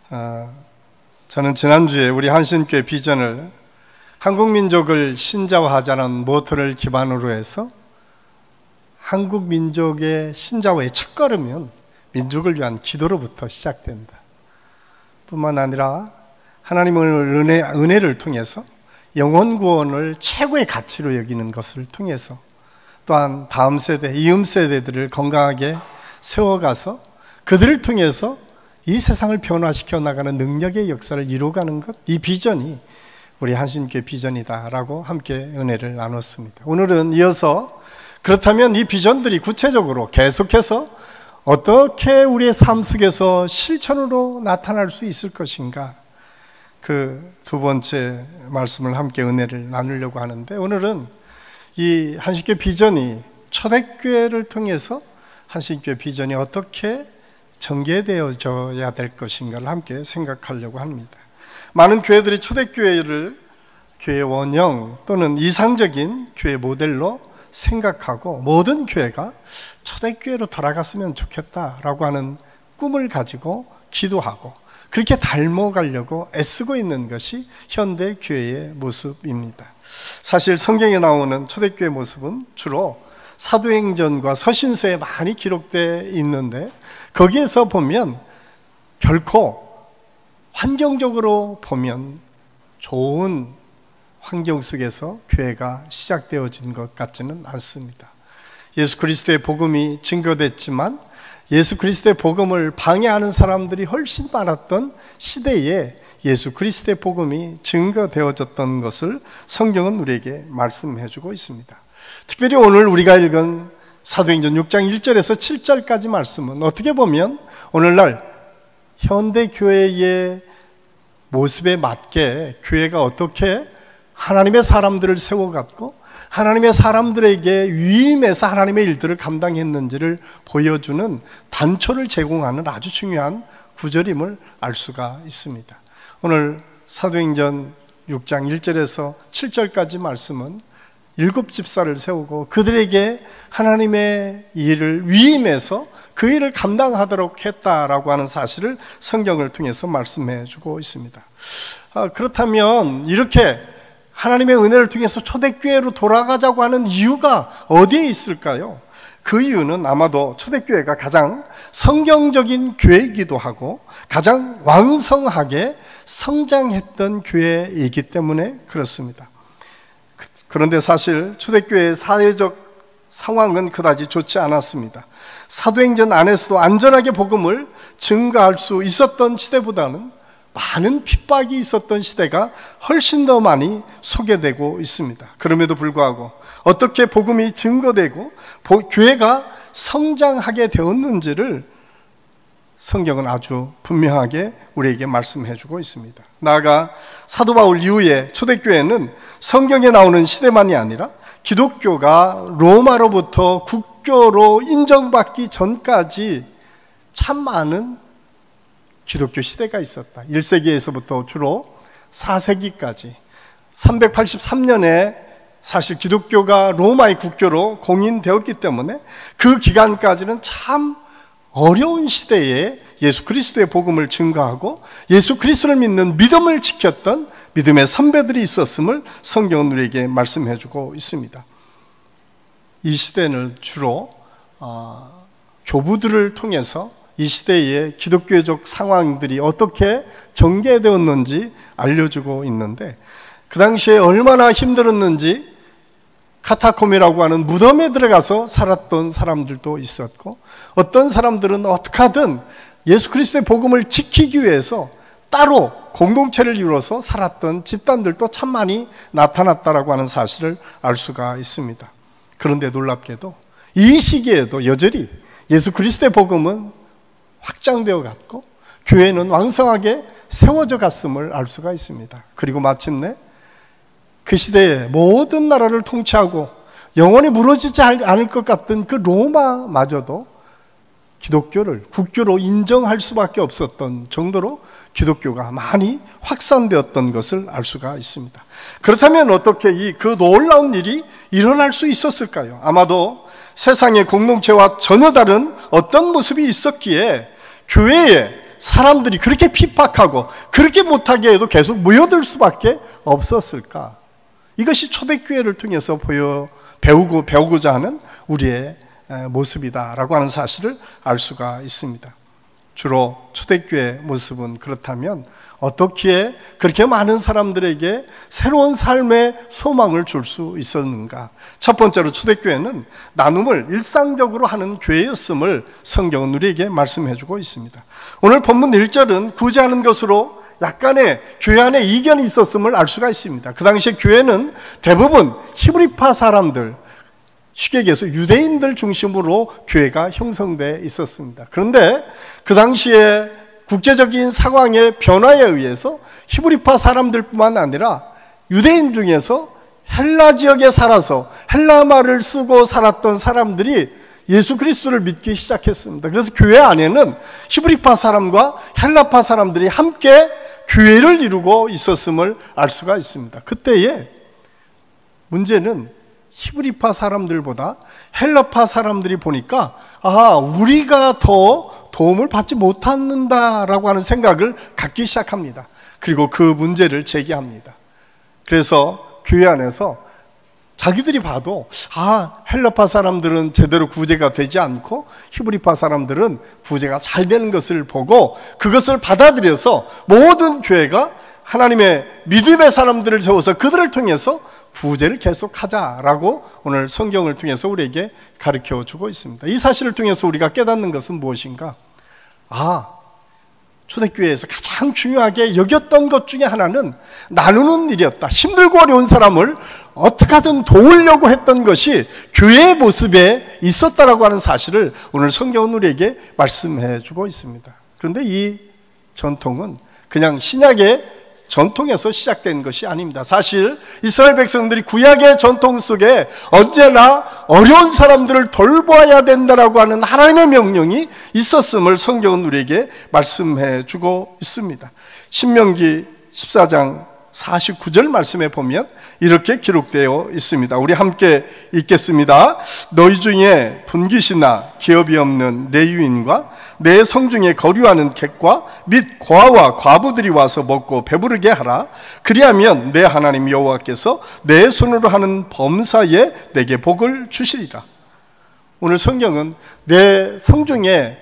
저는 지난주에 우리 한신교회 비전을 한국민족을 신자화하자는 모토를 기반으로 해서 한국민족의 신자화의 첫걸음은 민족을 위한 기도로부터 시작된다. 뿐만 아니라 하나님의 은혜를 통해서 영혼 구원을 최고의 가치로 여기는 것을 통해서 또한 다음 세대, 이음 세대들을 건강하게 세워가서 그들을 통해서 이 세상을 변화시켜 나가는 능력의 역사를 이루어가는 것, 이 비전이 우리 한신교회 비전이다라고 함께 은혜를 나눴습니다. 오늘은 이어서 그렇다면 이 비전들이 구체적으로 계속해서 어떻게 우리의 삶 속에서 실천으로 나타날 수 있을 것인가, 그 두 번째 말씀을 함께 은혜를 나누려고 하는데, 오늘은 이 한신교회 비전이 초대교회를 통해서 한신교회 비전이 어떻게 전개되어져야 될 것인가를 함께 생각하려고 합니다. 많은 교회들이 초대교회를 교회 원형 또는 이상적인 교회 모델로 생각하고 모든 교회가 초대교회로 돌아갔으면 좋겠다라고 하는 꿈을 가지고 기도하고 그렇게 닮아가려고 애쓰고 있는 것이 현대 교회의 모습입니다. 사실 성경에 나오는 초대교회 모습은 주로 사도행전과 서신서에 많이 기록되어 있는데, 거기에서 보면 결코 환경적으로 보면 좋은 환경 속에서 교회가 시작되어진 것 같지는 않습니다. 예수 그리스도의 복음이 증거됐지만 예수 그리스도의 복음을 방해하는 사람들이 훨씬 많았던 시대에 예수 그리스도의 복음이 증거되어졌던 것을 성경은 우리에게 말씀해주고 있습니다. 특별히 오늘 우리가 읽은 사도행전 6장 1절에서 7절까지 말씀은 어떻게 보면 오늘날 현대교회의 모습에 맞게 교회가 어떻게 하나님의 사람들을 세워갔고 하나님의 사람들에게 위임해서 하나님의 일들을 감당했는지를 보여주는 단초를 제공하는 아주 중요한 구절임을 알 수가 있습니다. 오늘 사도행전 6장 1절에서 7절까지 말씀은 7집사를 세우고 그들에게 하나님의 일을 위임해서 그 일을 감당하도록 했다라고 하는 사실을 성경을 통해서 말씀해 주고 있습니다. 그렇다면 이렇게 하나님의 은혜를 통해서 초대교회로 돌아가자고 하는 이유가 어디에 있을까요? 그 이유는 아마도 초대교회가 가장 성경적인 교회이기도 하고 가장 왕성하게 성장했던 교회이기 때문에 그렇습니다. 그런데 사실 초대교회의 사회적 상황은 그다지 좋지 않았습니다. 사도행전 안에서도 안전하게 복음을 증거할 수 있었던 시대보다는 많은 핍박이 있었던 시대가 훨씬 더 많이 소개되고 있습니다. 그럼에도 불구하고 어떻게 복음이 증거되고 교회가 성장하게 되었는지를 성경은 아주 분명하게 우리에게 말씀해주고 있습니다. 나아가 사도 바울 이후에 초대교회는 성경에 나오는 시대만이 아니라 기독교가 로마로부터 국교로 인정받기 전까지 참 많은 기독교 시대가 있었다. 1세기에서부터 주로 4세기까지 383년에 사실 기독교가 로마의 국교로 공인되었기 때문에 그 기간까지는 참 어려운 시대에 예수 그리스도의 복음을 증거하고 예수 그리스도를 믿는 믿음을 지켰던 믿음의 선배들이 있었음을 성경은 우리에게 말씀해주고 있습니다. 이 시대는 주로 교부들을 통해서 이 시대의 기독교적 상황들이 어떻게 전개되었는지 알려주고 있는데, 그 당시에 얼마나 힘들었는지 카타콤이라고 하는 무덤에 들어가서 살았던 사람들도 있었고, 어떤 사람들은 어떻게 하든 예수 그리스도의 복음을 지키기 위해서 따로 공동체를 이루어서 살았던 집단들도 참 많이 나타났다라고 하는 사실을 알 수가 있습니다. 그런데 놀랍게도 이 시기에도 여전히 예수 그리스도의 복음은 확장되어 갔고 교회는 왕성하게 세워져 갔음을 알 수가 있습니다. 그리고 마침내 그 시대에 모든 나라를 통치하고 영원히 무너지지 않을 것 같던 그 로마마저도 기독교를 국교로 인정할 수밖에 없었던 정도로 기독교가 많이 확산되었던 것을 알 수가 있습니다. 그렇다면 어떻게 그 놀라운 일이 일어날 수 있었을까요? 아마도 세상의 공동체와 전혀 다른 어떤 모습이 있었기에 교회에 사람들이 그렇게 핍박하고 그렇게 못하게 해도 계속 모여들 수밖에 없었을까? 이것이 초대교회를 통해서 배우고자 하는 우리의 모습이다라고 하는 사실을 알 수가 있습니다. 주로 초대교회 모습은 그렇다면 어떻게 그렇게 많은 사람들에게 새로운 삶의 소망을 줄 수 있었는가? 첫 번째로 초대교회는 나눔을 일상적으로 하는 교회였음을 성경은 우리에게 말씀해주고 있습니다. 오늘 본문 1절은 구제하는 것으로 약간의 교회 안에 이견이 있었음을 알 수가 있습니다. 그 당시에 교회는 대부분 히브리파 사람들, 쉽게 얘기해서 유대인들 중심으로 교회가 형성되어 있었습니다. 그런데 그 당시에 국제적인 상황의 변화에 의해서 히브리파 사람들뿐만 아니라 유대인 중에서 헬라 지역에 살아서 헬라 말을 쓰고 살았던 사람들이 예수 그리스도를 믿기 시작했습니다. 그래서 교회 안에는 히브리파 사람과 헬라파 사람들이 함께 교회를 이루고 있었음을 알 수가 있습니다. 그때의 문제는 히브리파 사람들보다 헬라파 사람들이 보니까 우리가 더 도움을 받지 못한다라고 하는 생각을 갖기 시작합니다. 그리고 그 문제를 제기합니다. 그래서 교회 안에서 자기들이 봐도 헬라파 사람들은 제대로 구제가 되지 않고 히브리파 사람들은 구제가 잘 되는 것을 보고 그것을 받아들여서 모든 교회가 하나님의 믿음의 사람들을 세워서 그들을 통해서 구제를 계속하자라고 오늘 성경을 통해서 우리에게 가르쳐주고 있습니다. 이 사실을 통해서 우리가 깨닫는 것은 무엇인가? 초대교회에서 가장 중요하게 여겼던 것 중에 하나는 나누는 일이었다. 힘들고 어려운 사람을 어떻게 하든 도우려고 했던 것이 교회의 모습에 있었다라고 하는 사실을 오늘 성경은 우리에게 말씀해주고 있습니다. 그런데 이 전통은 그냥 신약의 전통에서 시작된 것이 아닙니다. 사실 이스라엘 백성들이 구약의 전통 속에 언제나 어려운 사람들을 돌보아야 된다라고 하는 하나님의 명령이 있었음을 성경은 우리에게 말씀해 주고 있습니다. 신명기 14장 49절 말씀에 보면 이렇게 기록되어 있습니다. 우리 함께 읽겠습니다. 너희 중에 분깃이나 기업이 없는 내 유인과 내 성중에 거류하는 객과 및 고아와 과부들이 와서 먹고 배부르게 하라. 그리하면 내 하나님 여호와께서 내 손으로 하는 범사에 내게 복을 주시리라. 오늘 성경은 내 성중에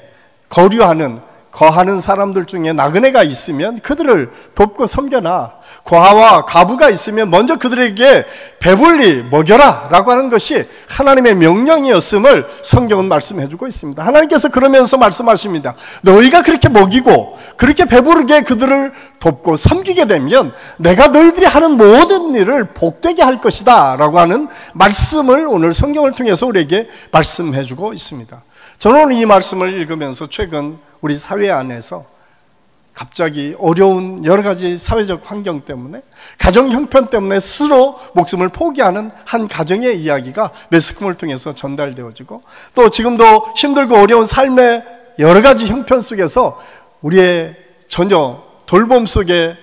거하는 사람들 중에 나그네가 있으면 그들을 돕고 섬겨라. 고아와 과부가 있으면 먼저 그들에게 배불리 먹여라 라고 하는 것이 하나님의 명령이었음을 성경은 말씀해주고 있습니다. 하나님께서 그러면서 말씀하십니다. 너희가 그렇게 먹이고 그렇게 배부르게 그들을 돕고 섬기게 되면 내가 너희들이 하는 모든 일을 복되게 할 것이다 라고 하는 말씀을 오늘 성경을 통해서 우리에게 말씀해주고 있습니다. 저는 오늘 이 말씀을 읽으면서 최근 우리 사회 안에서 갑자기 어려운 여러 가지 사회적 환경 때문에 가정 형편 때문에 스스로 목숨을 포기하는 한 가정의 이야기가 매스컴을 통해서 전달되어지고 또 지금도 힘들고 어려운 삶의 여러 가지 형편 속에서 우리의 전혀 돌봄 속에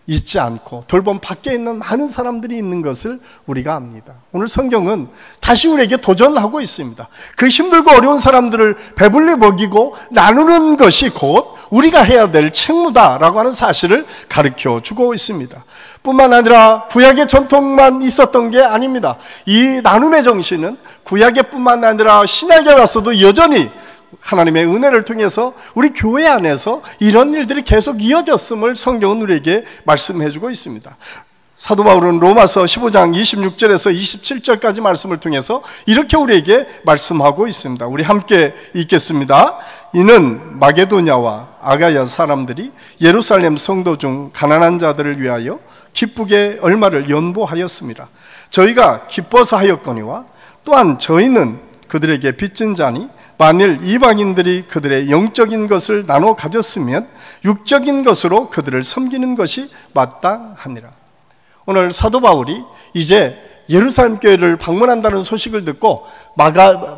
있지 않고 돌봄 밖에 있는 많은 사람들이 있는 것을 우리가 압니다. 오늘 성경은 다시 우리에게 도전하고 있습니다. 그 힘들고 어려운 사람들을 배불리 먹이고 나누는 것이 곧 우리가 해야 될 책무다라고 하는 사실을 가르쳐 주고 있습니다. 뿐만 아니라 구약의 전통만 있었던 게 아닙니다. 이 나눔의 정신은 구약에 뿐만 아니라 신약에 와서도 여전히 하나님의 은혜를 통해서 우리 교회 안에서 이런 일들이 계속 이어졌음을 성경은 우리에게 말씀해주고 있습니다. 사도 바울은 로마서 15장 26절에서 27절까지 말씀을 통해서 이렇게 우리에게 말씀하고 있습니다. 우리 함께 읽겠습니다. 이는 마게도냐와 아가야 사람들이 예루살렘 성도 중 가난한 자들을 위하여 기쁘게 얼마를 연보하였습니다. 저희가 기뻐서 하였거니와 또한 저희는 그들에게 빚진 자니 만일 이방인들이 그들의 영적인 것을 나눠 가졌으면 육적인 것으로 그들을 섬기는 것이 마땅하니라. 오늘 사도 바울이 이제 예루살렘 교회를 방문한다는 소식을 듣고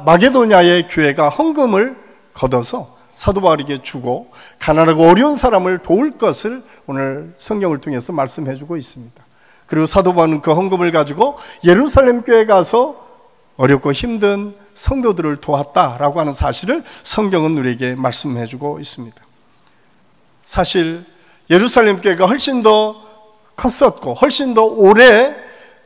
마게도냐의 교회가 헌금을 걷어서 사도 바울에게 주고 가난하고 어려운 사람을 도울 것을 오늘 성경을 통해서 말씀해 주고 있습니다. 그리고 사도 바울은 그 헌금을 가지고 예루살렘 교회에 가서 어렵고 힘든 성도들을 도왔다라고 하는 사실을 성경은 우리에게 말씀해 주고 있습니다. 사실 예루살렘 교회가 훨씬 더 컸었고 훨씬 더 오래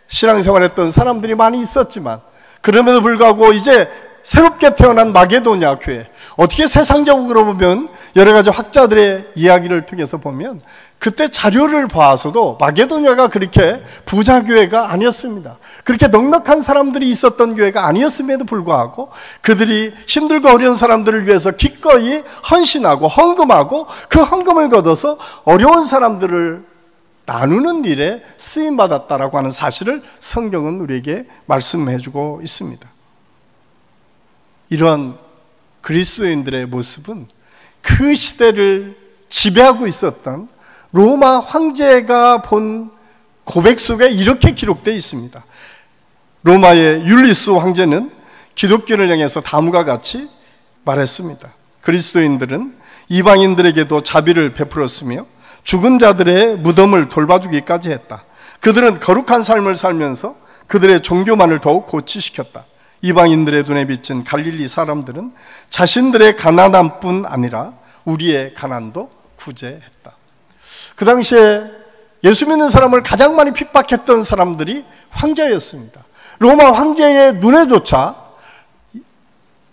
신앙생활했던 사람들이 많이 있었지만, 그럼에도 불구하고 이제 새롭게 태어난 마게도냐 교회, 어떻게 세상적으로 보면 여러 가지 학자들의 이야기를 통해서 보면 그때 자료를 봐서도 마게도냐가 그렇게 부자 교회가 아니었습니다. 그렇게 넉넉한 사람들이 있었던 교회가 아니었음에도 불구하고 그들이 힘들고 어려운 사람들을 위해서 기꺼이 헌신하고 헌금하고 그 헌금을 걷어서 어려운 사람들을 나누는 일에 쓰임받았다라고 하는 사실을 성경은 우리에게 말씀해주고 있습니다. 이러한 그리스도인들의 모습은 그 시대를 지배하고 있었던 로마 황제가 본 고백 속에 이렇게 기록되어 있습니다. 로마의 율리스 황제는 기독교를 향해서 다음과 같이 말했습니다. 그리스도인들은 이방인들에게도 자비를 베풀었으며 죽은 자들의 무덤을 돌봐주기까지 했다. 그들은 거룩한 삶을 살면서 그들의 종교만을 더욱 고취시켰다. 이방인들의 눈에 비친 갈릴리 사람들은 자신들의 가난함뿐 아니라 우리의 가난도 구제했다. 그 당시에 예수 믿는 사람을 가장 많이 핍박했던 사람들이 황제였습니다. 로마 황제의 눈에조차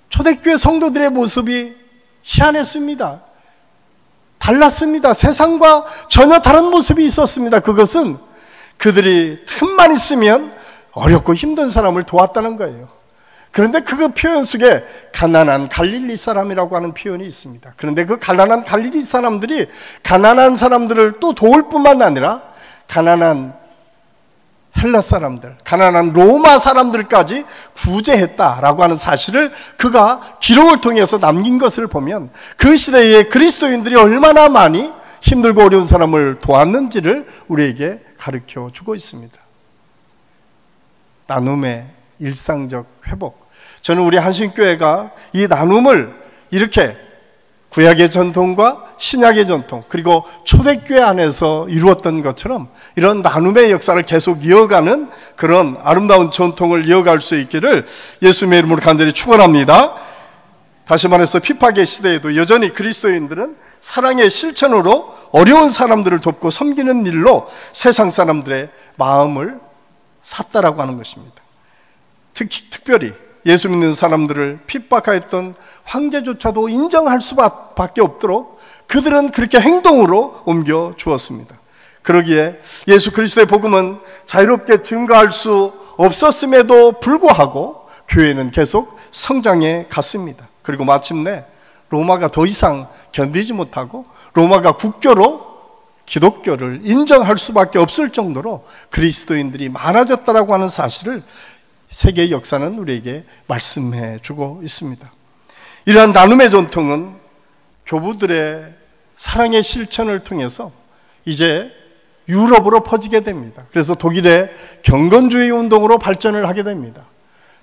초대교회 성도들의 모습이 희한했습니다. 달랐습니다. 세상과 전혀 다른 모습이 있었습니다. 그것은 그들이 틈만 있으면 어렵고 힘든 사람을 도왔다는 거예요. 그런데 그 표현 속에 가난한 갈릴리 사람이라고 하는 표현이 있습니다. 그런데 그 가난한 갈릴리 사람들이 가난한 사람들을 또 도울 뿐만 아니라 가난한 헬라 사람들, 가난한 로마 사람들까지 구제했다라고 하는 사실을 그가 기록을 통해서 남긴 것을 보면 그 시대에 그리스도인들이 얼마나 많이 힘들고 어려운 사람을 도왔는지를 우리에게 가르쳐 주고 있습니다. 나눔의 일상적 회복. 저는 우리 한신교회가 이 나눔을 이렇게 구약의 전통과 신약의 전통, 그리고 초대교회 안에서 이루었던 것처럼 이런 나눔의 역사를 계속 이어가는 그런 아름다운 전통을 이어갈 수 있기를 예수님의 이름으로 간절히 축원합니다. 다시 말해서 핍박의 시대에도 여전히 그리스도인들은 사랑의 실천으로 어려운 사람들을 돕고 섬기는 일로 세상 사람들의 마음을 샀다라고 하는 것입니다. 특별히 예수 믿는 사람들을 핍박하였던 황제조차도 인정할 수밖에 없도록 그들은 그렇게 행동으로 옮겨 주었습니다. 그러기에 예수 그리스도의 복음은 자유롭게 증거할 수 없었음에도 불구하고 교회는 계속 성장해 갔습니다. 그리고 마침내 로마가 더 이상 견디지 못하고 로마가 국교로 기독교를 인정할 수밖에 없을 정도로 그리스도인들이 많아졌다라고 하는 사실을 세계의 역사는 우리에게 말씀해 주고 있습니다. 이러한 나눔의 전통은 교부들의 사랑의 실천을 통해서 이제 유럽으로 퍼지게 됩니다. 그래서 독일의 경건주의 운동으로 발전을 하게 됩니다.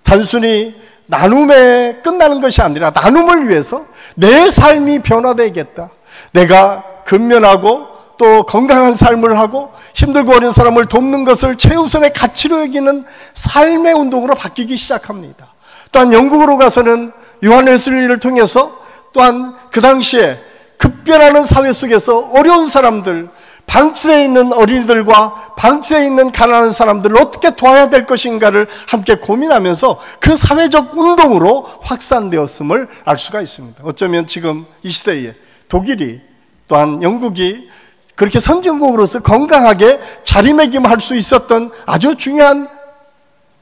단순히 나눔에 끝나는 것이 아니라 나눔을 위해서 내 삶이 변화되겠다. 내가 근면하고 또 건강한 삶을 하고 힘들고 어려운 사람을 돕는 것을 최우선의 가치로 여기는 삶의 운동으로 바뀌기 시작합니다. 또한 영국으로 가서는 요한 웨슬리를 통해서 또한 그 당시에 급변하는 사회 속에서 어려운 사람들, 방치되어 있는 어린이들과 방치되어 있는 가난한 사람들을 어떻게 도와야 될 것인가를 함께 고민하면서 그 사회적 운동으로 확산되었음을 알 수가 있습니다. 어쩌면 지금 이 시대에 독일이 또한 영국이 그렇게 선진국으로서 건강하게 자리매김할 수 있었던 아주 중요한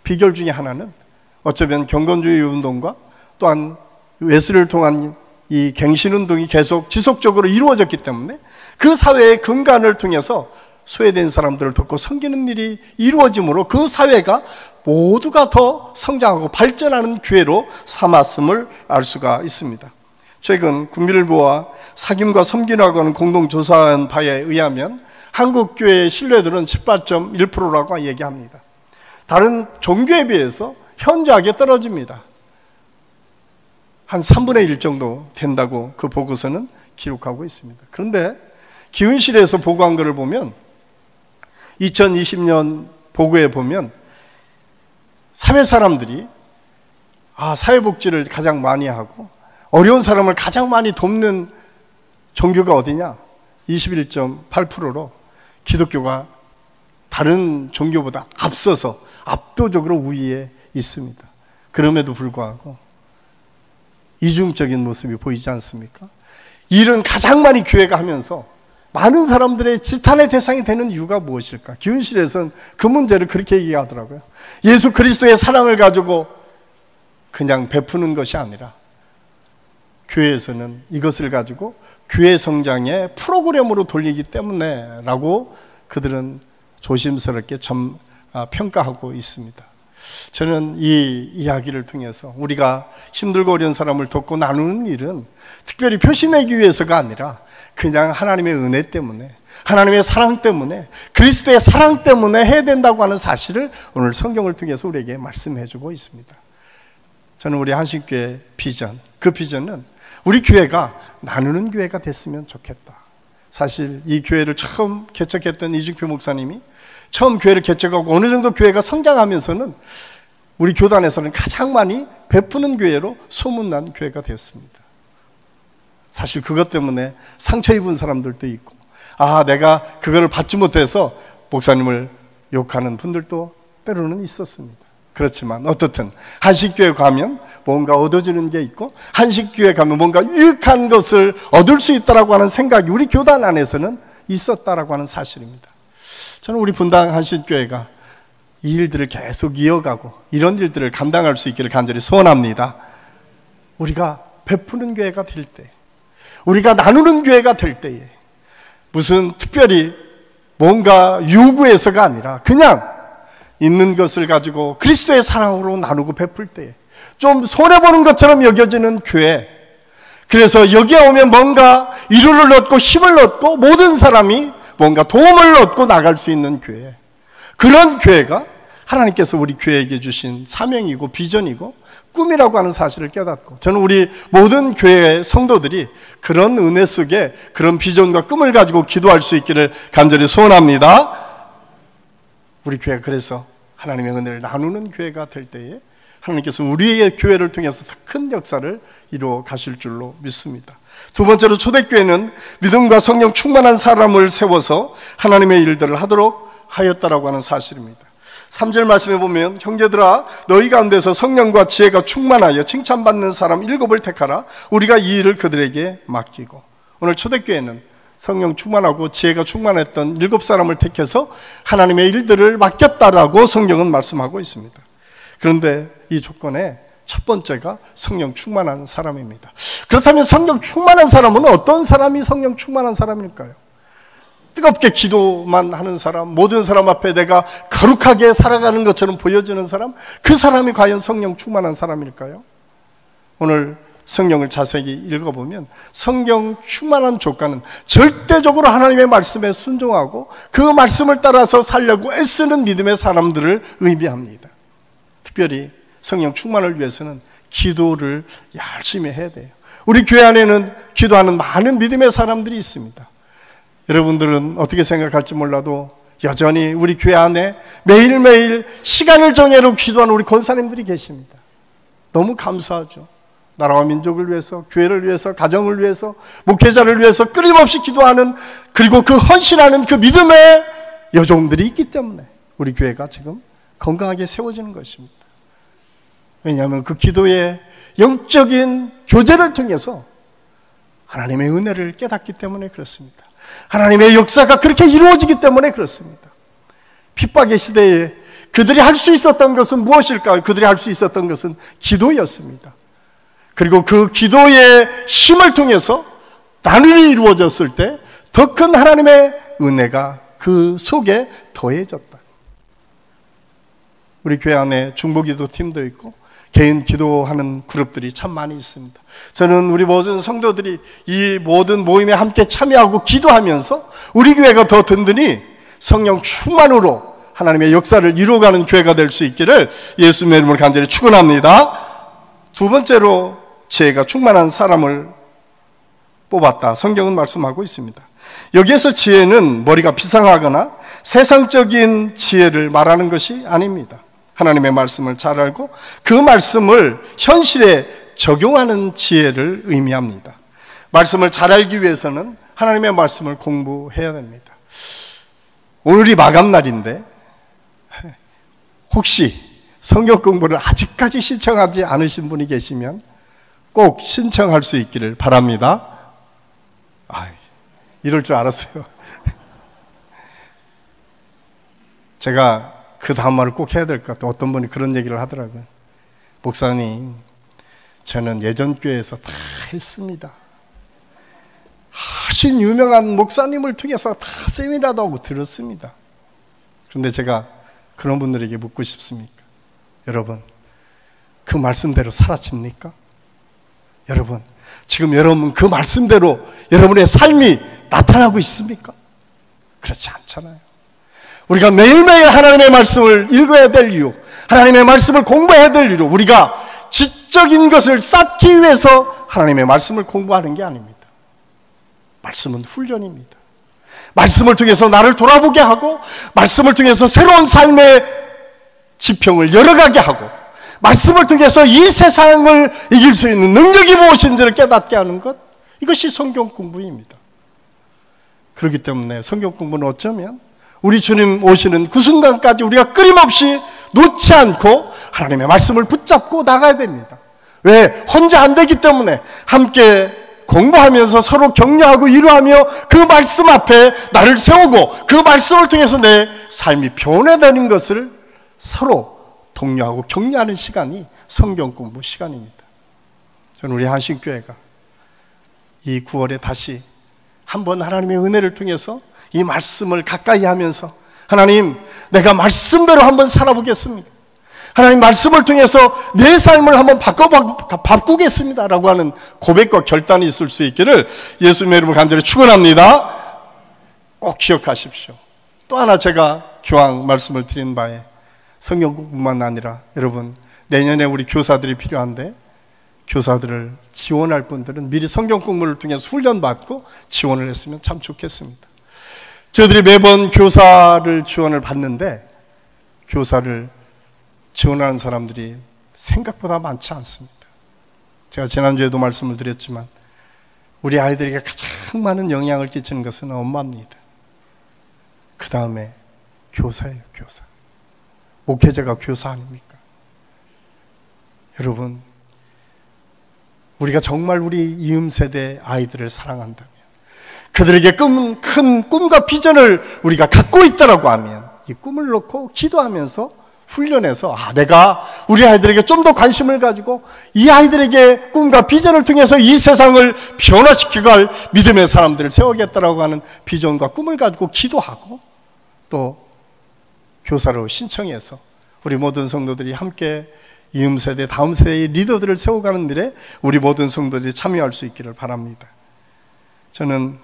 비결 중에 하나는 어쩌면 경건주의 운동과 또한 웨슬리를 통한 이 갱신운동이 계속 지속적으로 이루어졌기 때문에 그 사회의 근간을 통해서 소외된 사람들을 돕고 섬기는 일이 이루어짐으로 그 사회가 모두가 더 성장하고 발전하는 기회로 삼았음을 알 수가 있습니다. 최근 국민일보와 사김과 섬기라고 하는 공동조사한 바에 의하면 한국 교회의 신뢰도는 18.1%라고 얘기합니다. 다른 종교에 비해서 현저하게 떨어집니다. 한 3분의 1 정도 된다고 그 보고서는 기록하고 있습니다. 그런데 기운실에서 보고한 것을 보면 2020년 보고에 보면 사회 사람들이 사회복지를 가장 많이 하고 어려운 사람을 가장 많이 돕는 종교가 어디냐? 21.8%로 기독교가 다른 종교보다 앞서서 압도적으로 우위에 있습니다. 그럼에도 불구하고 이중적인 모습이 보이지 않습니까? 일은 가장 많이 교회가 하면서 많은 사람들의 지탄의 대상이 되는 이유가 무엇일까? 기운실에서는 그 문제를 그렇게 얘기하더라고요. 예수 그리스도의 사랑을 가지고 그냥 베푸는 것이 아니라 교회에서는 이것을 가지고 교회 성장의 프로그램으로 돌리기 때문에 라고 그들은 조심스럽게 평가하고 있습니다. 저는 이 이야기를 통해서 우리가 힘들고 어려운 사람을 돕고 나누는 일은 특별히 표시내기 위해서가 아니라 그냥 하나님의 은혜 때문에, 하나님의 사랑 때문에, 그리스도의 사랑 때문에 해야 된다고 하는 사실을 오늘 성경을 통해서 우리에게 말씀해 주고 있습니다. 저는 우리 한신교회 비전, 그 비전은 우리 교회가 나누는 교회가 됐으면 좋겠다. 사실 이 교회를 처음 개척했던 이중표 목사님이 처음 교회를 개척하고 어느 정도 교회가 성장하면서는 우리 교단에서는 가장 많이 베푸는 교회로 소문난 교회가 되었습니다. 사실 그것 때문에 상처 입은 사람들도 있고, 내가 그거를 받지 못해서 목사님을 욕하는 분들도 때로는 있었습니다. 그렇지만 어떻든 한식교회 가면 뭔가 얻어지는 게 있고, 한식교회 가면 뭔가 유익한 것을 얻을 수 있다라고 하는 생각이 우리 교단 안에서는 있었다라고 하는 사실입니다. 저는 우리 분당 한신교회가 이 일들을 계속 이어가고 이런 일들을 감당할 수 있기를 간절히 소원합니다. 우리가 베푸는 교회가 될 때, 우리가 나누는 교회가 될 때에 무슨 특별히 뭔가 요구해서가 아니라 그냥 있는 것을 가지고 그리스도의 사랑으로 나누고 베풀 때에 좀 손해보는 것처럼 여겨지는 교회, 그래서 여기에 오면 뭔가 위로를 얻고 힘을 얻고 모든 사람이 뭔가 도움을 얻고 나갈 수 있는 교회, 그런 교회가 하나님께서 우리 교회에게 주신 사명이고 비전이고 꿈이라고 하는 사실을 깨닫고, 저는 우리 모든 교회의 성도들이 그런 은혜 속에 그런 비전과 꿈을 가지고 기도할 수 있기를 간절히 소원합니다. 우리 교회가 그래서 하나님의 은혜를 나누는 교회가 될 때에 하나님께서 우리의 교회를 통해서 더 큰 역사를 이루어 가실 줄로 믿습니다. 두 번째로 초대교회는 믿음과 성령 충만한 사람을 세워서 하나님의 일들을 하도록 하였다라고 하는 사실입니다. 3절 말씀에 보면, 형제들아 너희 가운데서 성령과 지혜가 충만하여 칭찬받는 사람 7을 택하라. 우리가 이 일을 그들에게 맡기고. 오늘 초대교회는 성령 충만하고 지혜가 충만했던 7사람을 택해서 하나님의 일들을 맡겼다라고 성경은 말씀하고 있습니다. 그런데 이 조건에 첫 번째가 성령 충만한 사람입니다. 그렇다면 성령 충만한 사람은 어떤 사람이 성령 충만한 사람일까요? 뜨겁게 기도만 하는 사람, 모든 사람 앞에 내가 거룩하게 살아가는 것처럼 보여지는 사람, 그 사람이 과연 성령 충만한 사람일까요? 오늘 성경을 자세히 읽어보면 성령 충만한 조건은 절대적으로 하나님의 말씀에 순종하고 그 말씀을 따라서 살려고 애쓰는 믿음의 사람들을 의미합니다. 특별히 성령 충만을 위해서는 기도를 열심히 해야 돼요. 우리 교회 안에는 기도하는 많은 믿음의 사람들이 있습니다. 여러분들은 어떻게 생각할지 몰라도 여전히 우리 교회 안에 매일매일 시간을 정해놓고 기도하는 우리 권사님들이 계십니다. 너무 감사하죠. 나라와 민족을 위해서, 교회를 위해서, 가정을 위해서, 목회자를 위해서 끊임없이 기도하는, 그리고 그 헌신하는 그 믿음의 여종들이 있기 때문에 우리 교회가 지금 건강하게 세워지는 것입니다. 왜냐하면 그 기도의 영적인 교제를 통해서 하나님의 은혜를 깨닫기 때문에 그렇습니다. 하나님의 역사가 그렇게 이루어지기 때문에 그렇습니다. 핍박의 시대에 그들이 할 수 있었던 것은 무엇일까요? 그들이 할 수 있었던 것은 기도였습니다. 그리고 그 기도의 힘을 통해서 나눔이 이루어졌을 때 더 큰 하나님의 은혜가 그 속에 더해졌다. 우리 교회 안에 중보기도 팀도 있고 개인 기도하는 그룹들이 참 많이 있습니다. 저는 우리 모든 성도들이 이 모든 모임에 함께 참여하고 기도하면서 우리 교회가 더 든든히 성령 충만으로 하나님의 역사를 이루어가는 교회가 될 수 있기를 예수님의 이름으로 간절히 축원합니다. 두 번째로 지혜가 충만한 사람을 뽑았다. 성경은 말씀하고 있습니다. 여기에서 지혜는 머리가 비상하거나 세상적인 지혜를 말하는 것이 아닙니다. 하나님의 말씀을 잘 알고 그 말씀을 현실에 적용하는 지혜를 의미합니다. 말씀을 잘 알기 위해서는 하나님의 말씀을 공부해야 됩니다. 오늘이 마감날인데 혹시 성경 공부를 아직까지 신청하지 않으신 분이 계시면 꼭 신청할 수 있기를 바랍니다. 이럴 줄 알았어요. 제가 그 다음 말을 꼭 해야 될 것 같아요. 어떤 분이 그런 얘기를 하더라고요. 목사님, 저는 예전 교회에서 다 했습니다. 하신 유명한 목사님을 통해서 다 세미나도 하고 들었습니다. 그런데 제가 그런 분들에게 묻고 싶습니까? 여러분, 그 말씀대로 살아집니까? 여러분, 지금 여러분 그 말씀대로 여러분의 삶이 나타나고 있습니까? 그렇지 않잖아요. 우리가 매일매일 하나님의 말씀을 읽어야 될 이유, 하나님의 말씀을 공부해야 될 이유, 우리가 지적인 것을 쌓기 위해서 하나님의 말씀을 공부하는 게 아닙니다. 말씀은 훈련입니다. 말씀을 통해서 나를 돌아보게 하고, 말씀을 통해서 새로운 삶의 지평을 열어가게 하고, 말씀을 통해서 이 세상을 이길 수 있는 능력이 무엇인지를 깨닫게 하는 것, 이것이 성경 공부입니다. 그렇기 때문에 성경 공부는 어쩌면 우리 주님 오시는 그 순간까지 우리가 끊임없이 놓지 않고 하나님의 말씀을 붙잡고 나가야 됩니다. 왜? 혼자 안 되기 때문에 함께 공부하면서 서로 격려하고 위로하며 그 말씀 앞에 나를 세우고 그 말씀을 통해서 내 삶이 변화되는 것을 서로 독려하고 격려하는 시간이 성경 공부 시간입니다. 저는 우리 한신교회가 이 9월에 다시 한번 하나님의 은혜를 통해서 이 말씀을 가까이 하면서 하나님, 내가 말씀대로 한번 살아보겠습니다. 하나님 말씀을 통해서 내 삶을 한번 바꾸겠습니다 라고 하는 고백과 결단이 있을 수 있기를 예수님의 이름으로 간절히 축원합니다. 꼭 기억하십시오. 또 하나 제가 교황 말씀을 드린 바에 성경 공부뿐만 아니라 여러분, 내년에 우리 교사들이 필요한데 교사들을 지원할 분들은 미리 성경 공부를 통해서 훈련받고 지원을 했으면 참 좋겠습니다. 저희들이 매번 교사를 지원을 받는데 교사를 지원하는 사람들이 생각보다 많지 않습니다. 제가 지난주에도 말씀을 드렸지만 우리 아이들에게 가장 많은 영향을 끼치는 것은 엄마입니다. 그 다음에 교사예요. 교사. 목회자가 교사 아닙니까? 여러분, 우리가 정말 우리 이음세대 아이들을 사랑한다면, 그들에게 큰 꿈과 비전을 우리가 갖고 있다라고 하면 이 꿈을 놓고 기도하면서 훈련해서 내가 우리 아이들에게 좀 더 관심을 가지고 이 아이들에게 꿈과 비전을 통해서 이 세상을 변화시키고 갈 믿음의 사람들을 세우겠다라고 하는 비전과 꿈을 가지고 기도하고 또 교사로 신청해서 우리 모든 성도들이 함께 이음세대, 다음 세대의 리더들을 세워가는 일에 우리 모든 성도들이 참여할 수 있기를 바랍니다. 저는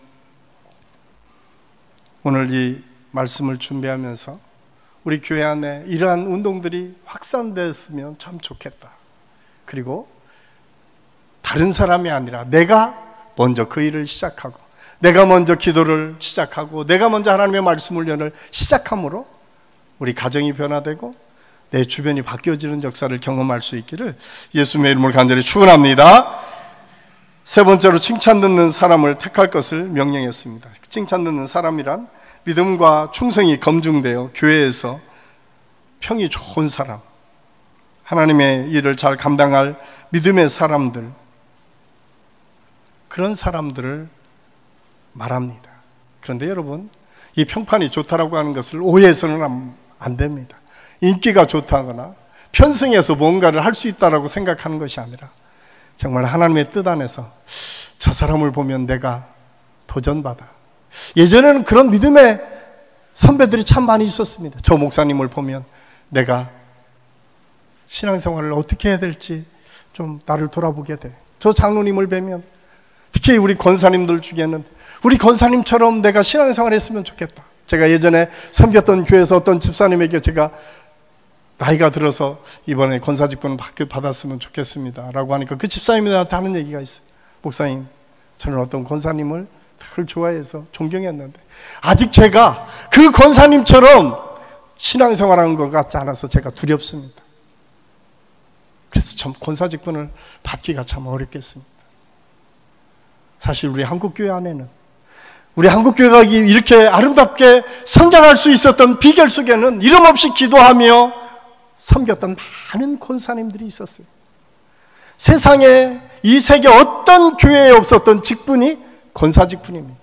오늘 이 말씀을 준비하면서 우리 교회 안에 이러한 운동들이 확산됐으면 참 좋겠다. 그리고 다른 사람이 아니라 내가 먼저 그 일을 시작하고 내가 먼저 기도를 시작하고 내가 먼저 하나님의 말씀 훈련을 시작함으로 우리 가정이 변화되고 내 주변이 바뀌어지는 역사를 경험할 수 있기를 예수님의 이름으로 간절히 축원합니다. 세 번째로 칭찬 듣는 사람을 택할 것을 명령했습니다. 칭찬 듣는 사람이란 믿음과 충성이 검증되어 교회에서 평이 좋은 사람, 하나님의 일을 잘 감당할 믿음의 사람들, 그런 사람들을 말합니다. 그런데 여러분, 이 평판이 좋다라고 하는 것을 오해해서는 안 됩니다. 인기가 좋다거나 편승해서 뭔가를 할 수 있다라고 생각하는 것이 아니라 정말 하나님의 뜻 안에서 저 사람을 보면 내가 도전받아. 예전에는 그런 믿음의 선배들이 참 많이 있었습니다. 저 목사님을 보면 내가 신앙생활을 어떻게 해야 될지 좀 나를 돌아보게 돼. 저 장로님을 뵈면, 특히 우리 권사님들 중에는 우리 권사님처럼 내가 신앙생활을 했으면 좋겠다. 제가 예전에 섬겼던 교회에서 어떤 집사님에게 제가 나이가 들어서 이번에 권사 직분을 받았으면 좋겠습니다 라고 하니까 그 집사님이 나한테 하는 얘기가 있어요. 목사님, 저는 어떤 권사님을 늘 좋아해서 존경했는데 아직 제가 그 권사님처럼 신앙생활하는 것 같지 않아서 제가 두렵습니다. 그래서 참 권사 직분을 받기가 참 어렵겠습니다. 사실 우리 한국교회 안에는 우리 한국교회가 이렇게 아름답게 성장할 수 있었던 비결 속에는 이름 없이 기도하며 섬겼던 많은 권사님들이 있었어요. 세상에 이 세계 어떤 교회에 없었던 직분이 권사 직분입니다.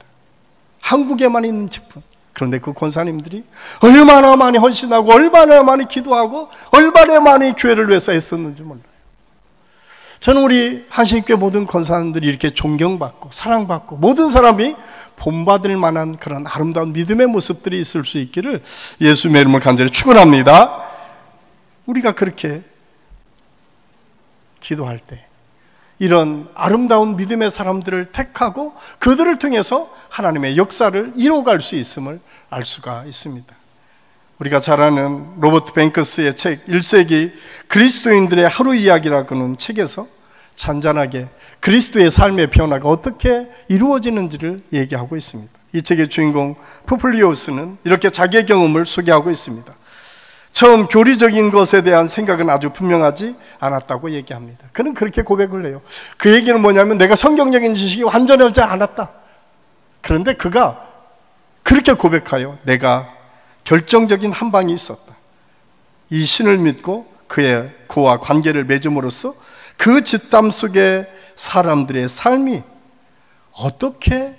한국에만 있는 직분. 그런데 그 권사님들이 얼마나 많이 헌신하고 얼마나 많이 기도하고 얼마나 많이 교회를 위해서 애썼는지 몰라요. 저는 우리 한신교회 모든 권사님들이 이렇게 존경받고 사랑받고 모든 사람이 본받을 만한 그런 아름다운 믿음의 모습들이 있을 수 있기를 예수님의 이름을 간절히 축원합니다. 우리가 그렇게 기도할 때 이런 아름다운 믿음의 사람들을 택하고 그들을 통해서 하나님의 역사를 이뤄갈 수 있음을 알 수가 있습니다. 우리가 잘 아는 로버트 뱅크스의 책 1세기 그리스도인들의 하루 이야기라고는 책에서 잔잔하게 그리스도의 삶의 변화가 어떻게 이루어지는지를 얘기하고 있습니다. 이 책의 주인공 푸플리오스는 이렇게 자기의 경험을 소개하고 있습니다. 처음 교리적인 것에 대한 생각은 아주 분명하지 않았다고 얘기합니다. 그는 그렇게 고백을 해요. 그 얘기는 뭐냐면 내가 성경적인 지식이 완전하지 않았다. 그런데 그가 그렇게 고백하여 내가 결정적인 한 방이 있었다. 이 신을 믿고 그와 관계를 맺음으로써 그 짓담 속에 사람들의 삶이 어떻게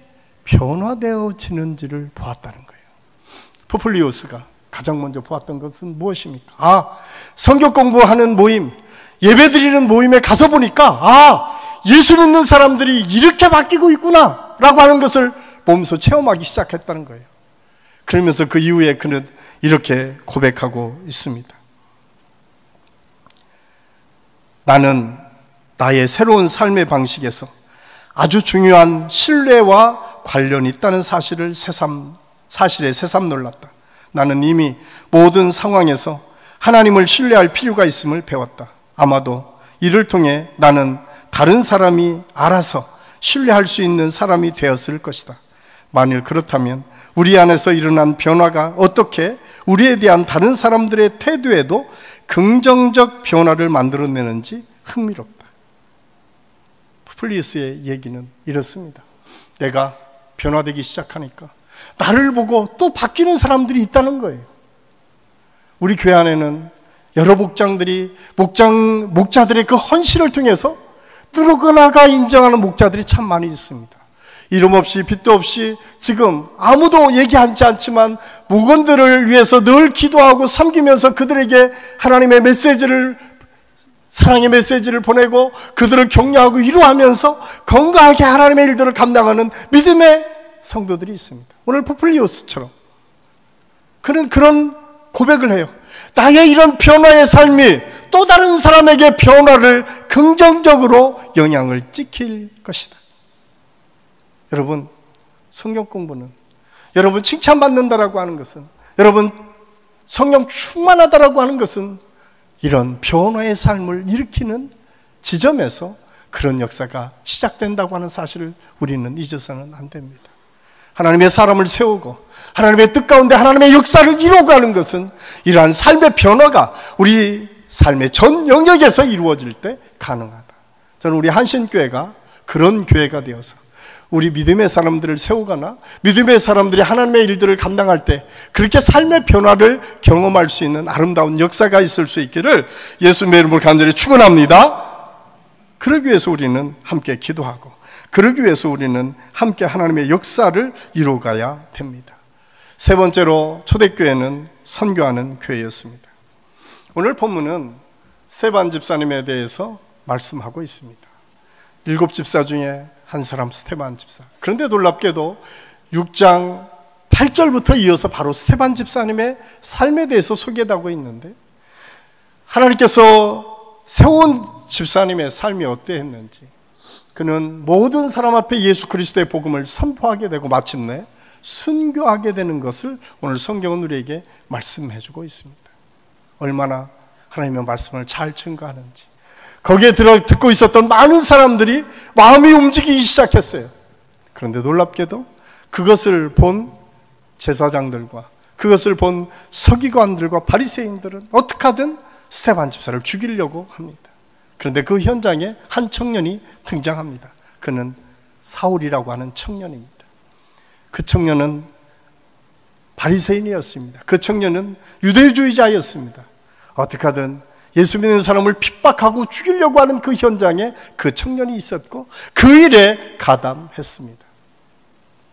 변화되어지는지를 보았다는 거예요. 푸플리오스가 가장 먼저 보았던 것은 무엇입니까? 성경 공부하는 모임, 예배드리는 모임에 가서 보니까 예수 믿는 사람들이 이렇게 바뀌고 있구나 라고 하는 것을 몸소 체험하기 시작했다는 거예요. 그러면서 그 이후에 그는 이렇게 고백하고 있습니다. 나는 나의 새로운 삶의 방식에서 아주 중요한 신뢰와 관련이 있다는 사실에 새삼 놀랐다. 나는 이미 모든 상황에서 하나님을 신뢰할 필요가 있음을 배웠다. 아마도 이를 통해 나는 다른 사람이 알아서 신뢰할 수 있는 사람이 되었을 것이다. 만일 그렇다면 우리 안에서 일어난 변화가 어떻게 우리에 대한 다른 사람들의 태도에도 긍정적 변화를 만들어내는지 흥미롭다. 푸플리우스의 얘기는 이렇습니다. 내가 변화되기 시작하니까 나를 보고 또 바뀌는 사람들이 있다는 거예요. 우리 교회 안에는 여러 목자들의 그 헌신을 통해서 누구나가 인정하는 목자들이 참 많이 있습니다. 이름 없이 빛도 없이 지금 아무도 얘기하지 않지만 목원들을 위해서 늘 기도하고 섬기면서 그들에게 하나님의 메시지를, 사랑의 메시지를 보내고 그들을 격려하고 위로하면서 건강하게 하나님의 일들을 감당하는 믿음의 성도들이 있습니다. 오늘 푸플리오스처럼 그는 그런 고백을 해요. 나의 이런 변화의 삶이 또 다른 사람에게 변화를 긍정적으로 영향을 끼칠 것이다. 여러분, 성경 공부는, 여러분 칭찬받는다라고 하는 것은, 여러분 성령 충만하다라고 하는 것은 이런 변화의 삶을 일으키는 지점에서 그런 역사가 시작된다고 하는 사실을 우리는 잊어서는 안 됩니다. 하나님의 사람을 세우고 하나님의 뜻 가운데 하나님의 역사를 이루어가는 것은 이러한 삶의 변화가 우리 삶의 전 영역에서 이루어질 때 가능하다. 저는 우리 한신교회가 그런 교회가 되어서 우리 믿음의 사람들을 세우거나 믿음의 사람들이 하나님의 일들을 감당할 때 그렇게 삶의 변화를 경험할 수 있는 아름다운 역사가 있을 수 있기를 예수님의 이름으로 간절히 축원합니다. 그러기 위해서 우리는 함께 기도하고 그러기 위해서 우리는 함께 하나님의 역사를 이루어가야 됩니다. 세 번째로 초대교회는 선교하는 교회였습니다. 오늘 본문은 스데반 집사님에 대해서 말씀하고 있습니다. 7 집사 중에 한 사람 스데반 집사. 그런데 놀랍게도 6장 8절부터 이어서 바로 스데반 집사님의 삶에 대해서 소개하고 있는데 하나님께서 세운 집사님의 삶이 어떠했는지, 그는 모든 사람 앞에 예수 그리스도의 복음을 선포하게 되고 마침내 순교하게 되는 것을 오늘 성경은 우리에게 말씀해주고 있습니다. 얼마나 하나님의 말씀을 잘 증거하는지, 거기에 듣고 있었던 많은 사람들이 마음이 움직이기 시작했어요. 그런데 놀랍게도 그것을 본 제사장들과 그것을 본 서기관들과 바리새인들은 어떻게 하든 스데반 집사를 죽이려고 합니다. 그런데 그 현장에 한 청년이 등장합니다. 그는 사울이라고 하는 청년입니다. 그 청년은 바리새인이었습니다. 그 청년은 유대주의자였습니다. 어떻게 하든 예수 믿는 사람을 핍박하고 죽이려고 하는 그 현장에 그 청년이 있었고 그 일에 가담했습니다.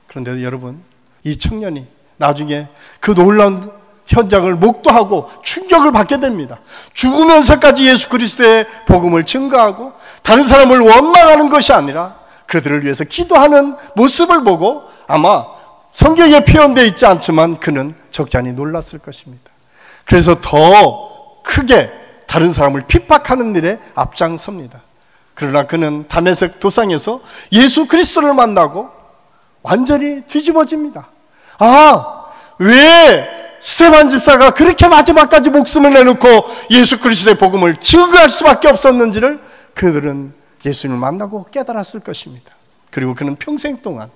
그런데 여러분, 이 청년이 나중에 그 놀라운 현장을 목도하고 충격을 받게 됩니다. 죽으면서까지 예수 그리스도의 복음을 증거하고 다른 사람을 원망하는 것이 아니라 그들을 위해서 기도하는 모습을 보고 아마 성경에 표현되어 있지 않지만 그는 적잖이 놀랐을 것입니다. 그래서 더 크게 다른 사람을 핍박하는 일에 앞장섭니다. 그러나 그는 다메섹 도상에서 예수 그리스도를 만나고 완전히 뒤집어집니다. 왜 스데반 집사가 그렇게 마지막까지 목숨을 내놓고 예수 그리스도의 복음을 증거할 수밖에 없었는지를 그들은 예수님을 만나고 깨달았을 것입니다. 그리고 그는 평생 동안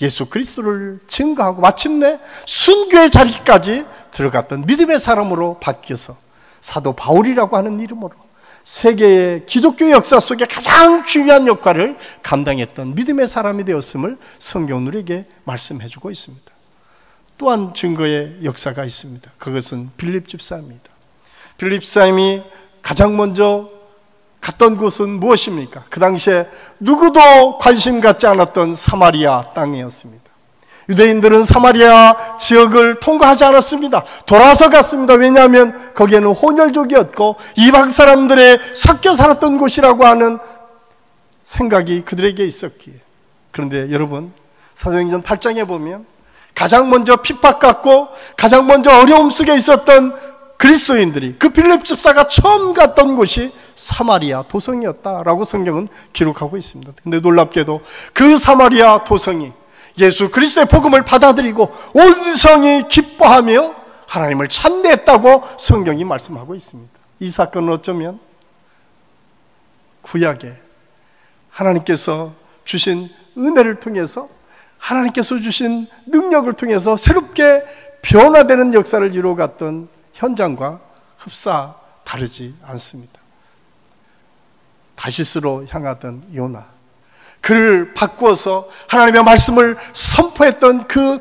예수 그리스도를 증거하고 마침내 순교의 자리까지 들어갔던 믿음의 사람으로 바뀌어서 사도 바울이라고 하는 이름으로 세계의 기독교 역사 속에 가장 중요한 역할을 감당했던 믿음의 사람이 되었음을 성경은 우리에게 말씀해주고 있습니다. 또한 증거의 역사가 있습니다. 그것은 빌립 집사입니다. 빌립 집사님이 가장 먼저 갔던 곳은 무엇입니까? 그 당시에 누구도 관심 갖지 않았던 사마리아 땅이었습니다. 유대인들은 사마리아 지역을 통과하지 않았습니다. 돌아서 갔습니다. 왜냐하면 거기에는 혼혈족이었고 이방 사람들의 섞여 살았던 곳이라고 하는 생각이 그들에게 있었기에. 그런데 여러분, 사도행전 8장에 보면 가장 먼저 핍박받고 가장 먼저 어려움 속에 있었던 그리스도인들이 그 빌립 집사가 처음 갔던 곳이 사마리아 도성이었다라고 성경은 기록하고 있습니다. 근데 놀랍게도 그 사마리아 도성이 예수 그리스도의 복음을 받아들이고 온 성이 기뻐하며 하나님을 찬미했다고 성경이 말씀하고 있습니다. 이 사건은 어쩌면 구약에 하나님께서 주신 은혜를 통해서 하나님께서 주신 능력을 통해서 새롭게 변화되는 역사를 이루어갔던 현장과 흡사 다르지 않습니다. 다시스로 향하던 요나, 그를 바꾸어서 하나님의 말씀을 선포했던 그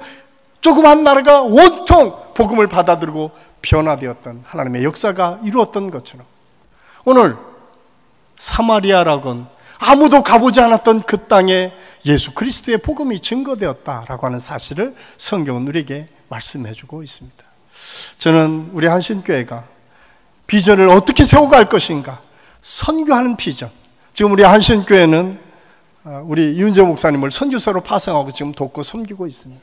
조그만 나라가 온통 복음을 받아들이고 변화되었던 하나님의 역사가 이루었던 것처럼 오늘 사마리아라고는 아무도 가보지 않았던 그 땅에 예수 그리스도의 복음이 증거되었다라고 하는 사실을 성경은 우리에게 말씀해주고 있습니다. 저는 우리 한신교회가 비전을 어떻게 세워갈 것인가, 선교하는 비전. 지금 우리 한신교회는 우리 이윤재 목사님을 선교사로 파송하고 지금 돕고 섬기고 있습니다.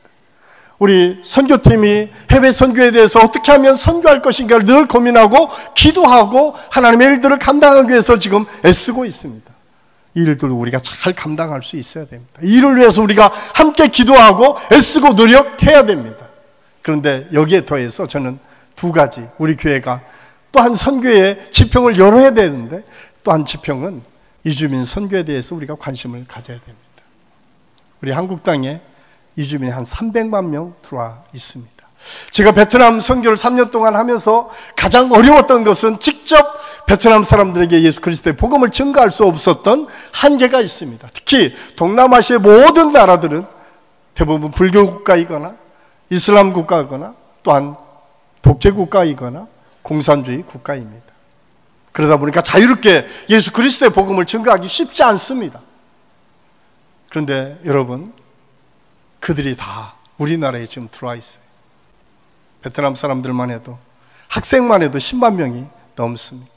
우리 선교팀이 해외 선교에 대해서 어떻게 하면 선교할 것인가를 늘 고민하고 기도하고 하나님의 일들을 감당하기 위해서 지금 애쓰고 있습니다. 이 일들도 우리가 잘 감당할 수 있어야 됩니다. 이 일을 위해서 우리가 함께 기도하고 애쓰고 노력해야 됩니다. 그런데 여기에 더해서 저는 두 가지, 우리 교회가 또한 선교의 지평을 열어야 되는데 또 한 지평은 이주민 선교에 대해서 우리가 관심을 가져야 됩니다. 우리 한국 땅에 이주민이 한 300만 명 들어와 있습니다. 제가 베트남 선교를 3년 동안 하면서 가장 어려웠던 것은 직접 베트남 사람들에게 예수 그리스도의 복음을 증거할 수 없었던 한계가 있습니다. 특히 동남아시아의 모든 나라들은 대부분 불교 국가이거나 이슬람 국가이거나 또한 독재 국가이거나 공산주의 국가입니다. 그러다 보니까 자유롭게 예수 그리스도의 복음을 증거하기 쉽지 않습니다. 그런데 여러분, 그들이 다 우리나라에 지금 들어와 있어요. 베트남 사람들만 해도, 학생만 해도 10만 명이 넘습니다.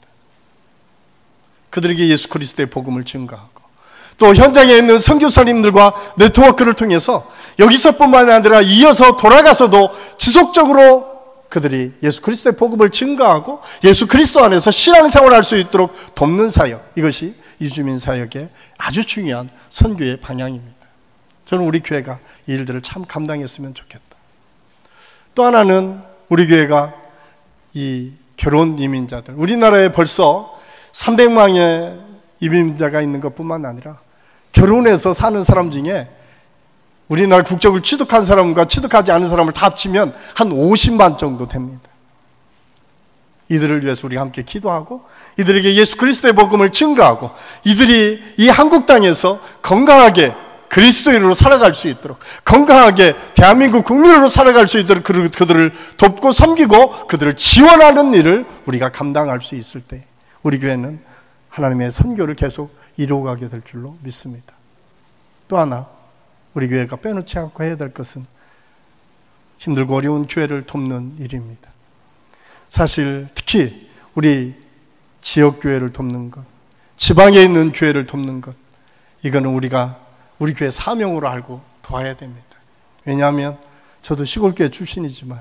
그들에게 예수 그리스도의 복음을 증거하고 또 현장에 있는 선교사님들과 네트워크를 통해서 여기서뿐만 아니라 이어서 돌아가서도 지속적으로 그들이 예수 그리스도의 복음을 증거하고 예수 그리스도 안에서 신앙생활을 할 수 있도록 돕는 사역, 이것이 이주민 사역의 아주 중요한 선교의 방향입니다. 저는 우리 교회가 이 일들을 참 감당했으면 좋겠다. 또 하나는 우리 교회가 이 결혼 이민자들, 우리나라에 벌써 300만의 이민자가 있는 것뿐만 아니라 결혼해서 사는 사람 중에 우리나라 국적을 취득한 사람과 취득하지 않은 사람을 다 합치면 한 50만 정도 됩니다. 이들을 위해서 우리가 함께 기도하고 이들에게 예수 그리스도의 복음을 증거하고 이들이 이 한국 땅에서 건강하게 그리스도인으로 살아갈 수 있도록, 건강하게 대한민국 국민으로 살아갈 수 있도록 그들을 돕고 섬기고 그들을 지원하는 일을 우리가 감당할 수 있을 때 우리 교회는 하나님의 선교를 계속 이루어가게 될 줄로 믿습니다. 또 하나 우리 교회가 빼놓지 않고 해야 될 것은 힘들고 어려운 교회를 돕는 일입니다. 사실 특히 우리 지역교회를 돕는 것, 지방에 있는 교회를 돕는 것, 이거는 우리가 우리 교회 사명으로 알고 도와야 됩니다. 왜냐하면 저도 시골교회 출신이지만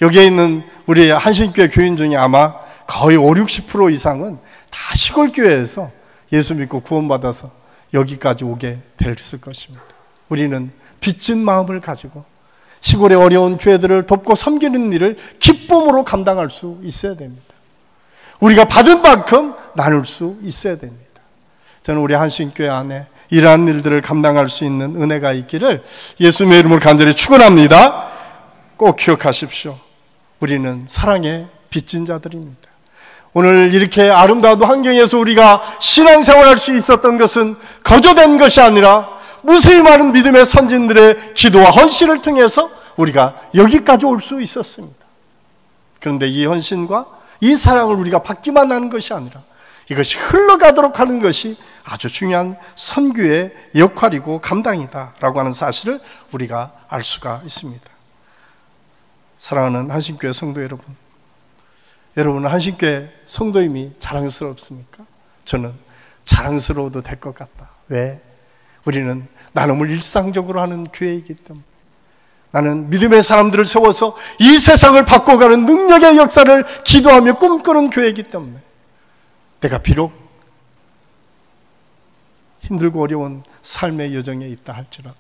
여기에 있는 우리 한신교회 교인 중에 아마 거의 50-60% 이상은 다 시골교회에서 예수 믿고 구원받아서 여기까지 오게 됐을 것입니다. 우리는 빚진 마음을 가지고 시골의 어려운 교회들을 돕고 섬기는 일을 기쁨으로 감당할 수 있어야 됩니다. 우리가 받은 만큼 나눌 수 있어야 됩니다. 저는 우리 한신교회 안에 이러한 일들을 감당할 수 있는 은혜가 있기를 예수님의 이름으로 간절히 축원합니다. 꼭 기억하십시오. 우리는 사랑의 빚진 자들입니다. 오늘 이렇게 아름다운 환경에서 우리가 신앙생활할 수 있었던 것은 거저된 것이 아니라 무수히 많은 믿음의 선진들의 기도와 헌신을 통해서 우리가 여기까지 올 수 있었습니다. 그런데 이 헌신과 이 사랑을 우리가 받기만 하는 것이 아니라 이것이 흘러가도록 하는 것이 아주 중요한 선교의 역할이고 감당이다라고 하는 사실을 우리가 알 수가 있습니다. 사랑하는 한신교회 성도 여러분, 여러분은 한신교회 성도임이 자랑스럽습니까? 저는 자랑스러워도 될 것 같다. 왜? 우리는 나눔을 일상적으로 하는 교회이기 때문에, 나는 믿음의 사람들을 세워서 이 세상을 바꿔가는 능력의 역사를 기도하며 꿈꾸는 교회이기 때문에, 내가 비록 힘들고 어려운 삶의 여정에 있다 할지라도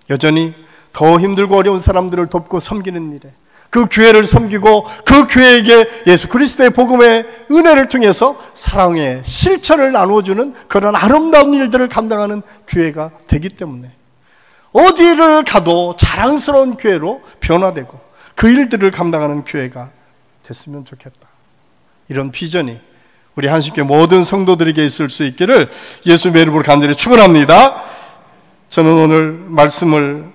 여전히 더 힘들고 어려운 사람들을 돕고 섬기는 일에, 그 교회를 섬기고 그 교회에게 예수 그리스도의 복음의 은혜를 통해서 사랑의 실천을 나누어주는 그런 아름다운 일들을 감당하는 교회가 되기 때문에 어디를 가도 자랑스러운 교회로 변화되고 그 일들을 감당하는 교회가 됐으면 좋겠다. 이런 비전이 우리 한신교회 모든 성도들에게 있을 수 있기를 예수님의 이름으로 간절히 축원합니다. 저는 오늘 말씀을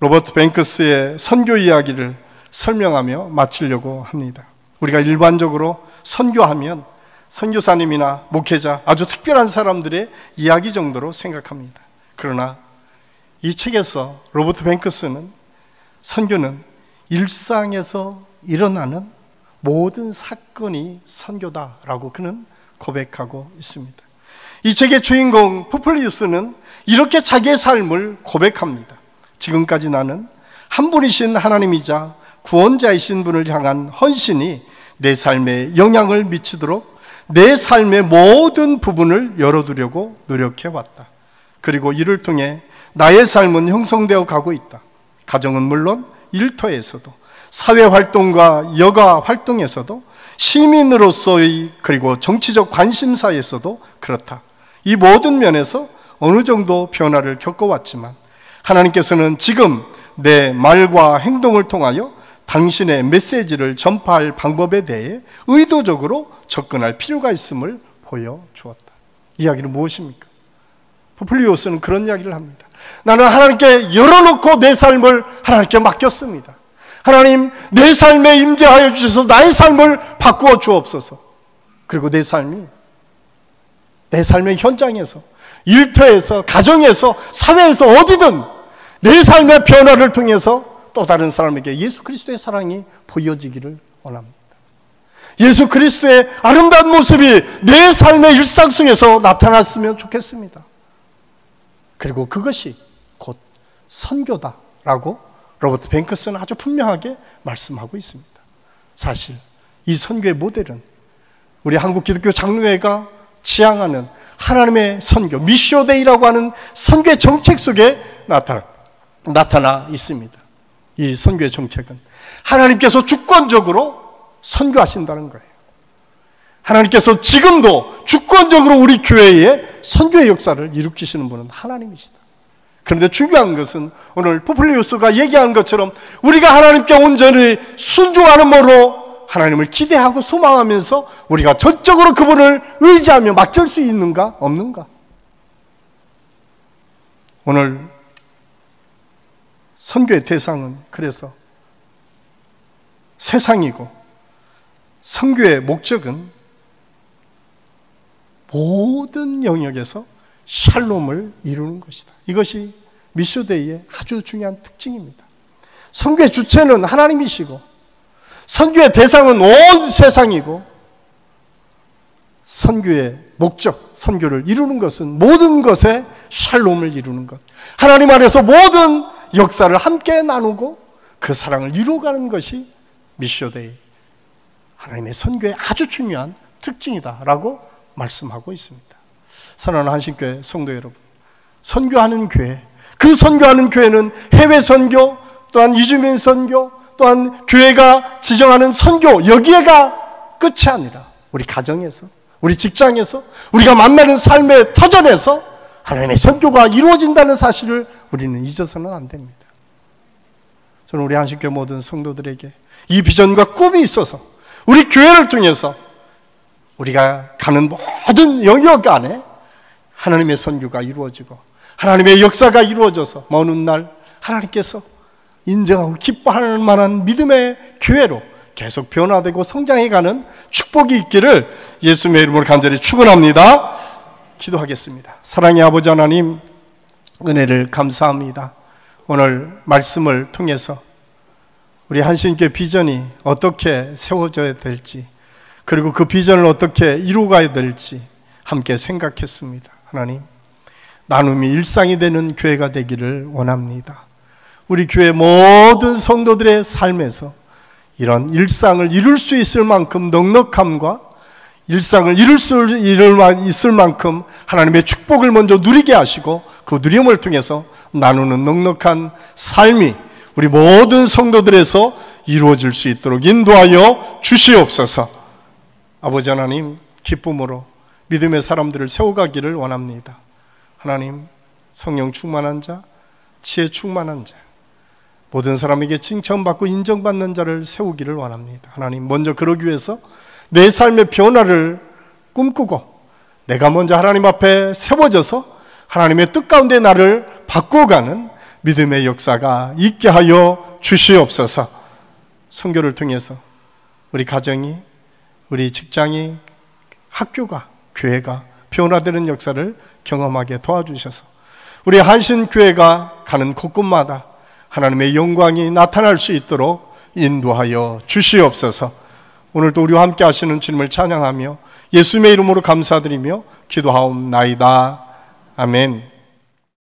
로버트 뱅크스의 선교 이야기를 설명하며 마치려고 합니다. 우리가 일반적으로 선교하면 선교사님이나 목회자, 아주 특별한 사람들의 이야기 정도로 생각합니다. 그러나 이 책에서 로버트 뱅크스는 선교는 일상에서 일어나는 모든 사건이 선교다라고 그는 고백하고 있습니다. 이 책의 주인공 푸플리우스는 이렇게 자기의 삶을 고백합니다. 지금까지 나는 한 분이신 하나님이자 구원자이신 분을 향한 헌신이 내 삶에 영향을 미치도록 내 삶의 모든 부분을 열어두려고 노력해왔다. 그리고 이를 통해 나의 삶은 형성되어 가고 있다. 가정은 물론 일터에서도, 사회활동과 여가활동에서도, 시민으로서의 그리고 정치적 관심사에서도 그렇다. 이 모든 면에서 어느 정도 변화를 겪어왔지만 하나님께서는 지금 내 말과 행동을 통하여 당신의 메시지를 전파할 방법에 대해 의도적으로 접근할 필요가 있음을 보여주었다. 이야기는 무엇입니까? 푸플리우스는 그런 이야기를 합니다. 나는 하나님께 열어놓고 내 삶을 하나님께 맡겼습니다. 하나님, 내 삶에 임재하여 주셔서 나의 삶을 바꾸어 주옵소서. 그리고 내 삶이 내 삶의 현장에서, 일터에서, 가정에서, 사회에서 어디든 내 삶의 변화를 통해서 또 다른 사람에게 예수 그리스도의 사랑이 보여지기를 원합니다. 예수 그리스도의 아름다운 모습이 내 삶의 일상 속에서 나타났으면 좋겠습니다. 그리고 그것이 곧 선교다라고 로버트 뱅크스는 아주 분명하게 말씀하고 있습니다. 사실 이 선교의 모델은 우리 한국 기독교 장로회가 지향하는 하나님의 선교, 미시오데이라고 하는 선교의 정책 속에 나타나 있습니다. 이 선교의 정책은 하나님께서 주권적으로 선교하신다는 거예요. 하나님께서 지금도 주권적으로 우리 교회에 선교의 역사를 일으키시는 분은 하나님이시다. 그런데 중요한 것은 오늘 푸플리우스가 얘기한 것처럼 우리가 하나님께 온전히 순종하는 모로 하나님을 기대하고 소망하면서 우리가 전적으로 그분을 의지하며 맡길 수 있는가 없는가? 오늘 선교의 대상은 그래서 세상이고, 선교의 목적은 모든 영역에서 샬롬을 이루는 것이다. 이것이 미쇼데이의 아주 중요한 특징입니다. 선교의 주체는 하나님이시고, 선교의 대상은 온 세상이고, 선교의 목적, 선교를 이루는 것은 모든 것에 샬롬을 이루는 것, 하나님 안에서 모든 역사를 함께 나누고 그 사랑을 이루어가는 것이 미쇼데이, 하나님의 선교의 아주 중요한 특징이다라고 말씀하고 있습니다. 사랑하는 한신교회 성도 여러분, 선교하는 교회, 그 선교하는 교회는 해외 선교, 또한 이주민 선교, 또한 교회가 지정하는 선교, 여기에가 끝이 아니라 우리 가정에서, 우리 직장에서, 우리가 만나는 삶의 터전에서 하나님의 선교가 이루어진다는 사실을 우리는 잊어서는 안 됩니다. 저는 우리 한신교회 모든 성도들에게 이 비전과 꿈이 있어서 우리 교회를 통해서 우리가 가는 모든 영역 안에 하나님의 선교가 이루어지고 하나님의 역사가 이루어져서 먼 훗날 하나님께서 인정하고 기뻐할 만한 믿음의 교회로 계속 변화되고 성장해가는 축복이 있기를 예수님의 이름으로 간절히 축원합니다. 기도하겠습니다. 사랑의 아버지 하나님, 은혜를 감사합니다. 오늘 말씀을 통해서 우리 한신교회 비전이 어떻게 세워져야 될지, 그리고 그 비전을 어떻게 이루어가야 될지 함께 생각했습니다. 하나님, 나눔이 일상이 되는 교회가 되기를 원합니다. 우리 교회 모든 성도들의 삶에서 이런 일상을 이룰 수 있을 만큼 넉넉함과 일상을 이룰 수 있을 만큼 하나님의 축복을 먼저 누리게 하시고 그 누림을 통해서 나누는 넉넉한 삶이 우리 모든 성도들에서 이루어질 수 있도록 인도하여 주시옵소서. 아버지 하나님, 기쁨으로 믿음의 사람들을 세워가기를 원합니다. 하나님, 성령 충만한 자, 지혜 충만한 자, 모든 사람에게 칭찬받고 인정받는 자를 세우기를 원합니다. 하나님, 먼저 그러기 위해서 내 삶의 변화를 꿈꾸고 내가 먼저 하나님 앞에 세워져서 하나님의 뜻 가운데 나를 바꿔가는 믿음의 역사가 있게 하여 주시옵소서. 선교를 통해서 우리 가정이, 우리 직장이, 학교가, 교회가 변화되는 역사를 경험하게 도와주셔서 우리 한신교회가 가는 곳곳마다 하나님의 영광이 나타날 수 있도록 인도하여 주시옵소서. 오늘도 우리와 함께 하시는 주님을 찬양하며 예수님의 이름으로 감사드리며 기도하옵나이다. 아멘.